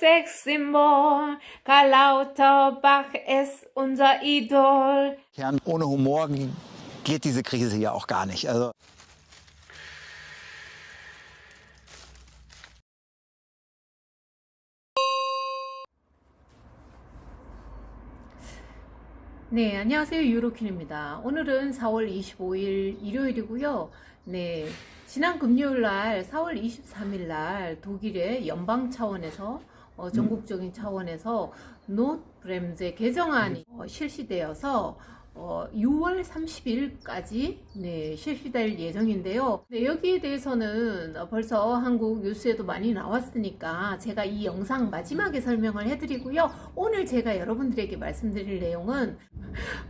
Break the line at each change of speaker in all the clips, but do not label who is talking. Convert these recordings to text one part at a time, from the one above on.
Sexsymbol. Karl Lauterbach ist unser Idol.
Ohne Humor geht diese Krise ja auch gar nicht. Also
네, 안녕하세요. 유로킨입니다. 오늘은 4월 25일 일요일이고요. 네, 지난 금요일 날 4월 23일 날 독일의 연방 차원에서 전국적인 차원에서 노트브렘제 개정안이 실시되어서 6월 30일까지 실시될 예정인데요. 네, 여기에 대해서는 벌써 한국 뉴스에도 많이 나왔으니까 제가 이 영상 마지막에 설명을 해드리고요. 오늘 제가 여러분들에게 말씀드릴 내용은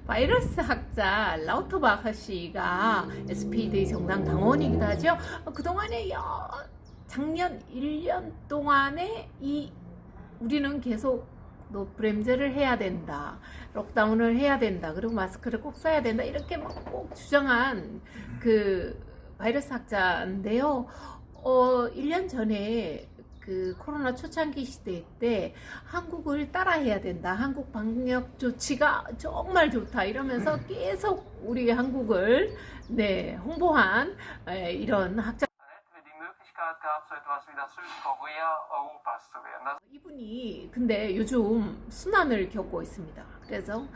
바이러스 학자 라우터바흐 씨가 SPD 정당 당원이기도 하죠. 그동안에 작년 1년 동안에 우리는 계속 노트브렘제를 해야 된다, 록다운을 해야 된다, 그리고 마스크를 꼭 써야 된다, 이렇게 막 꼭 주장한 그 바이러스 학자인데요. 1년 전에 그 코로나 초창기 시대 때 한국을 따라해야 된다, 한국 방역 조치가 정말 좋다 이러면서 계속 우리 한국을 홍보한 이런 학자. 이분이 근데 요즘 순환을 겪고 있습니다. 그래서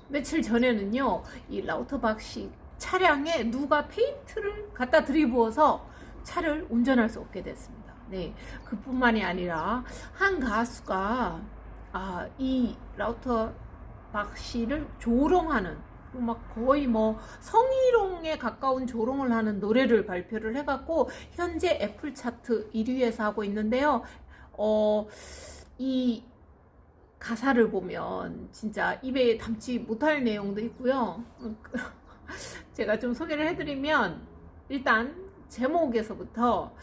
며칠 전에는요, 이 라우터박 씨 차량에 누가 페인트를 갖다 들이부어서 차를 운전할 수 없게 됐습니다. 네, 그뿐만이 아니라 한 가수가 이 라우터박 씨를 조롱하는, 막 거의 뭐 성희롱에 가까운 조롱을 하는 노래를 발표를 해갖고 현재 애플 차트 1위에서 하고 있는데요. 이 가사를 보면 진짜 입에 담지 못할 내용도 있고요. 제가 좀 소개를 해드리면, 일단 제목에서부터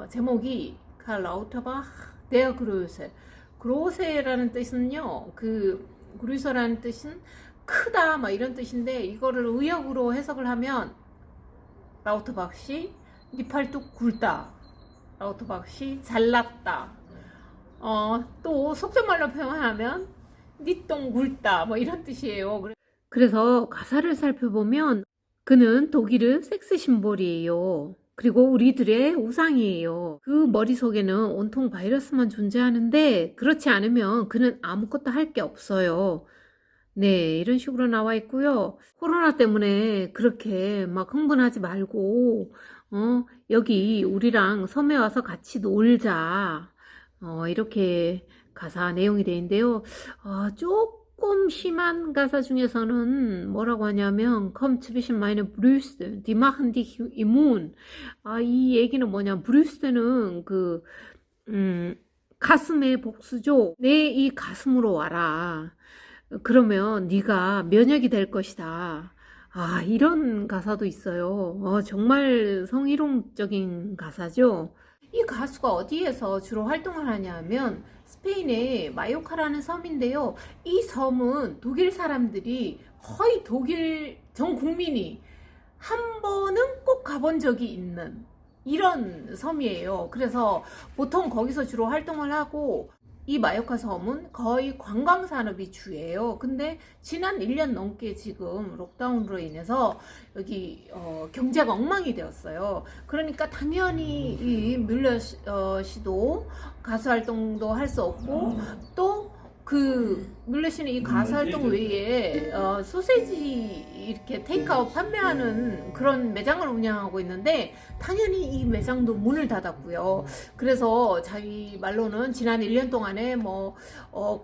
제목이 칼 라우터바흐 데어 그로세. 그로세라는 뜻은요, 그 그루서라는 뜻은 크다 막 이런 뜻인데, 이거를 의역으로 해석을 하면 라우터바흐 씨 니 팔뚝 굵다, 라우터바흐 씨 잘났다, 또 속전말로 표현하면 니 똥 굵다 뭐 이런 뜻이에요. 그래서 가사를 살펴보면 그는 독일의 섹스 심볼이에요. 그리고 우리들의 우상이에요. 그 머릿속에는 온통 바이러스만 존재하는데, 그렇지 않으면 그는 아무것도 할 게 없어요. 네, 이런 식으로 나와 있고요. 코로나 때문에 그렇게 막 흥분하지 말고, 여기 우리랑 섬에 와서 같이 놀자. 이렇게 가사 내용이 되어 있는데요. 조금 심한 가사 중에서는 뭐라고 하냐면, Komm zwischen meine Brüste, die machen dich immun. 이 얘기는 뭐냐, 브루스트는 가슴의 복수죠. 내 이 가슴으로 와라. 그러면 네가 면역이 될 것이다. 이런 가사도 있어요. 정말 성희롱적인 가사죠. 이 가수가 어디에서 주로 활동을 하냐면 스페인의 마요카라는 섬인데요. 이 섬은 독일 사람들이 거의 독일 전 국민이 한 번은 꼭 가본 적이 있는 이런 섬이에요. 그래서 보통 거기서 주로 활동을 하고, 이 마요카 섬은 거의 관광 산업이 주예요. 근데 지난 1년 넘게 지금 록다운으로 인해서 여기 경제가 엉망이 되었어요. 그러니까 당연히 이 뮬러 씨도 가수 활동도 할 수 없고, 또 뮬러 씨는 이 가수 활동 외에 소세지 이렇게 테이크아웃 판매하는 그런 매장을 운영하고 있는데, 당연히 이 매장도 문을 닫았고요. 그래서 자기 말로는 지난 1년 동안에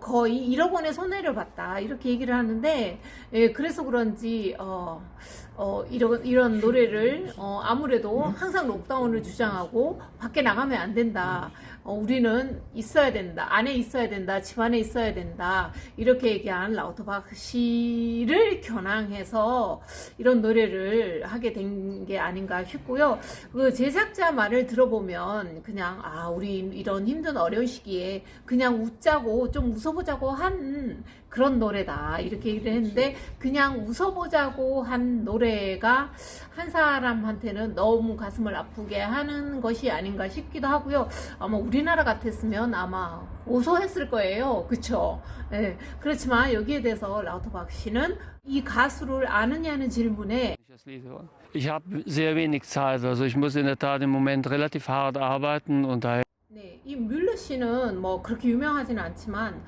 거의 1억 원의 손해를 봤다 이렇게 얘기를 하는데, 그래서 그런지 이런 노래를 아무래도 항상 록다운을 주장하고 밖에 나가면 안 된다, 우리는 있어야 된다, 안에 있어야 된다, 집 안에 있어야 된다, 이렇게 얘기한 라우터바흐 씨를 겨냥해서 이런 노래를 하게 된 게 아닌가 싶고요. 그 제작자 말을 들어보면 그냥 우리 이런 힘든 어려운 시기에 그냥 웃자고 좀 웃어보자고 한 그런 노래다 이렇게 얘기를 했는데 그냥 웃어보자고 한 노래가 한 사람한테는 너무 가슴을 아프게 하는 것이 아닌가 싶기도 하고요. 아마 우리나라 같았으면 아마 고소했을 거예요. 그쵸? 예. 그렇지만 여기에 대해서 라우터박 씨는 이 가수를 아느냐는 질문에
Ich habe sehr wenig Zeit, also ich muss in der Tat im Moment relativ hart arbeiten und daher.
네, 이 뮬러 씨는 뭐 그렇게 유명하지는 않지만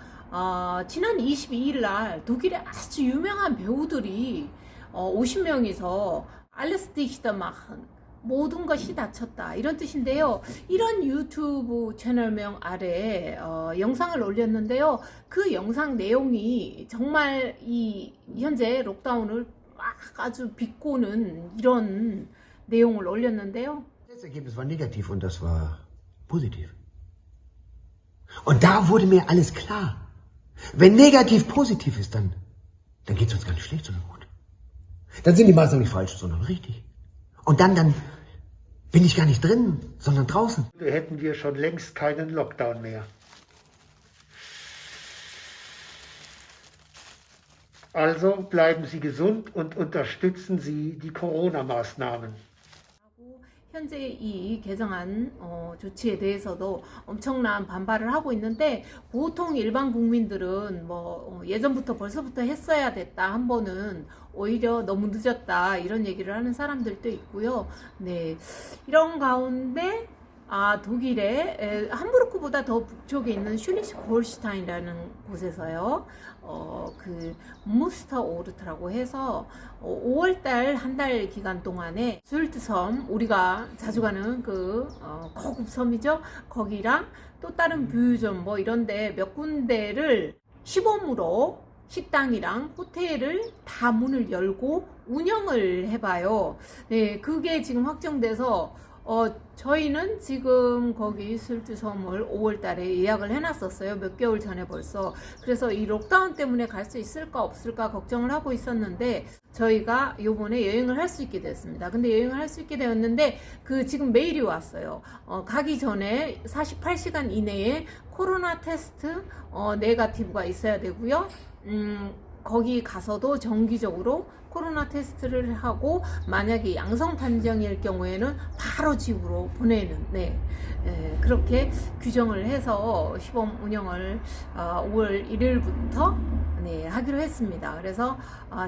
지난 22일 날 독일의 아주 유명한 배우들이 50명이서 alles dicht machen 모든 것이 닫혔다 이런 뜻인데요. 이런 유튜브 채널명 아래 영상을 올렸는데요. 그 영상 내용이 정말 이 현재 록다운을 막 아주 비꼬는 이런 내용을 올렸는데요.
Das Ergebnis war negativ und das war positiv. Und da wurde mir alles klar. Wenn negativ positiv ist, dann geht es uns gar nicht schlecht, sondern gut. Dann sind die Maßnahmen nicht falsch, sondern richtig. Und dann bin ich gar nicht drin, sondern draußen.
Hätten wir schon längst keinen Lockdown mehr. Also bleiben Sie gesund und unterstützen Sie die Corona-Maßnahmen.
현재 이 개정안 조치에 대해서도 엄청난 반발을 하고 있는데 보통 일반 국민들은 뭐 예전부터 벌써부터 했어야 됐다 한 번은 오히려 너무 늦었다 이런 얘기를 하는 사람들도 있고요. 네, 이런 가운데 독일의 함부르크보다 더 북쪽에 있는 슐리스홀슈타인이라는 곳에서요. 그 무스터 오르트라고 해서 5월달 한 달 기간 동안에 술트 섬 우리가 자주 가는 그 거급 섬이죠. 거기랑 또 다른 뷰점 뭐 이런데 몇 군데를 시범으로 식당이랑 호텔을 다 문을 열고 운영을 해봐요. 네, 그게 지금 확정돼서 저희는 지금 거기 술트섬을 5월 달에 예약을 해놨었어요. 몇 개월 전에 벌써. 그래서 이 록다운 때문에 갈 수 있을까 없을까 걱정을 하고 있었는데 저희가 요번에 여행을 할 수 있게 됐습니다. 근데 여행을 할 수 있게 되었는데 그 지금 메일이 왔어요. 가기 전에 48시간 이내에 코로나 테스트 네거티브가 있어야 되고요. 거기 가서도 정기적으로 코로나 테스트를 하고 만약에 양성 판정일 경우에는 바로 집으로 보내는 그렇게 규정을 해서 시범 운영을 5월 1일부터 하기로 했습니다. 그래서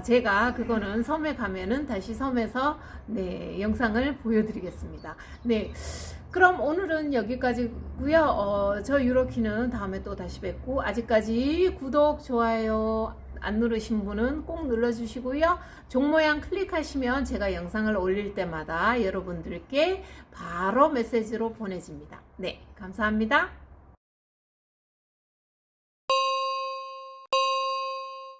제가 그거는 섬에 가면은 다시 섬에서 영상을 보여드리겠습니다. 네. 그럼 오늘은 여기까지고요. 저 유로키는 다음에 또 다시 뵙고 아직까지 구독, 좋아요 안 누르신 분은 꼭 눌러주시고요. 종 모양 클릭하시면 제가 영상을 올릴 때마다 여러분들께 바로 메시지로 보내집니다. 네, 감사합니다.